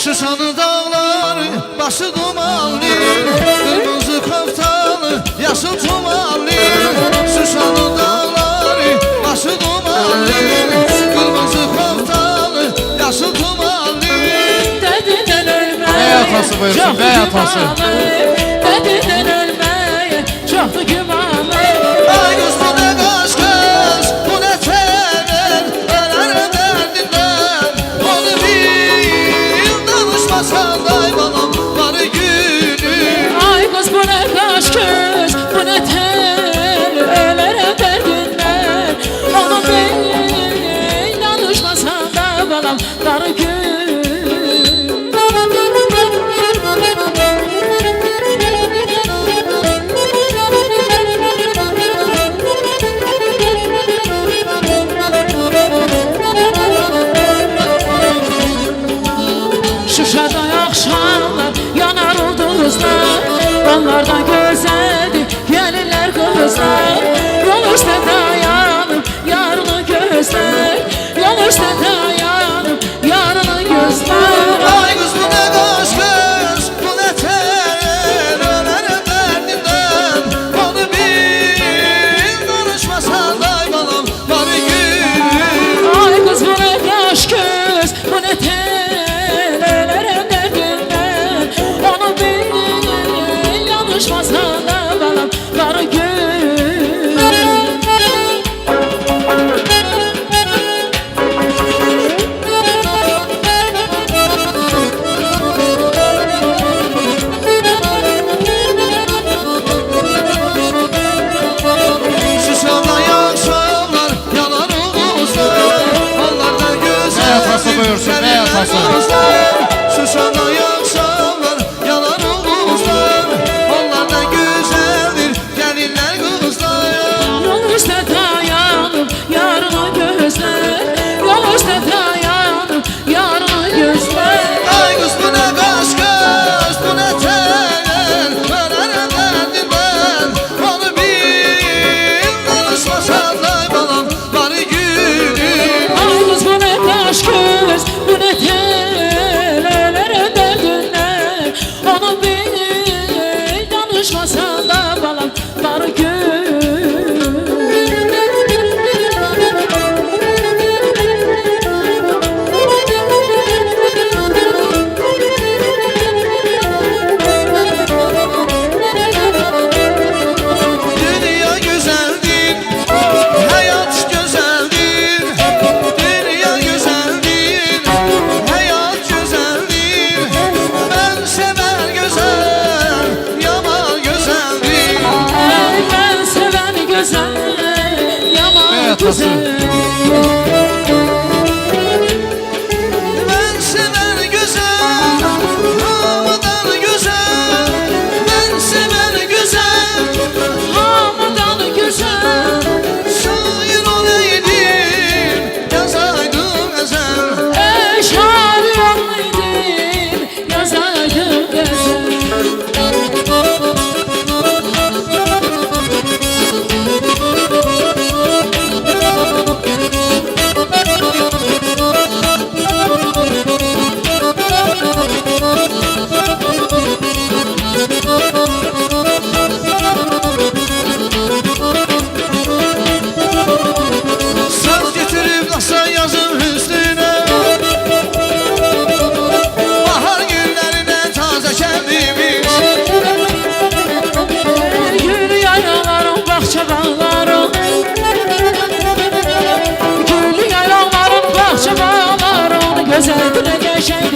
Şuşanın dağları başı dumanlı, kırmızı koftalı yaşıl tumanlı. Şuşanın dağları başı dumanlı, kırmızı koftalı yaşıl tumanlı. Dedinden ölmeye Bey atası buyursun, bey atası. Dedinden ölmeye çoktu gümanı. Ay kız bu ne kaş kız, bu ne tener, ölerim derdinden. Onu bil danışmasan day balam var günü. Ay kız bu ne kaş kız, bu ne tel, ölerim derdinden. Onu bil danışmasan da balam dar gün. Şuşada akşamlar yanar ulduzlar, onlardan güzeldi gelirler kızlar. Yol üstte dayanıp yarını gözler, yol üstte dayanıp yarını gözler. Ay kız bu ne kaş kız, bu ne tener, ölerim derdinden. Onu bil danışmasan day balam var günü. Ay kız bu ne yaş kız, bu ne tel, ölerim derdinden. Onu bil yanlışmasan da balam var gün. Şuşada yaşamlar yanar uğuzlar, onlardan güzel. Bey atası buyursun, bey atası. Şuşada yaşamlar yanar uğuzlar, onlardan güzeldir gelinler kızlar. Yol üstte dayanıp yarını gözler, yol üstte dayanıp yarını gözler. Ay kız bu ne kaş kız, bu ne tener, ölerim derdinden. Onu bil danışmasan day balam var günü. Ay kız bu ne yaş kız, bu ne tel, ölerim derdinden. Onu bil danışmasan da balam var gün. Dünya güzeldir, hayat güzeldir. Dünya güzeldir, hayat güzeldir. Ben sever güzel, yaman güzeldir. Ay ben seven güzel, yaman Bey atası. güzel. Ben sever güzel, havadan güzel. Ben sever güzel, Hamadan güzel, şair olaydım, yazaydım ezel. şair olaydım, yazaydım güzel. Söz getirip nasıl yazım üstüne, bahar günlerine taze kendimiz. Gül yaylaların, bahçe bağların, gül yaylaların, bahçe bağların, güzeldir geçen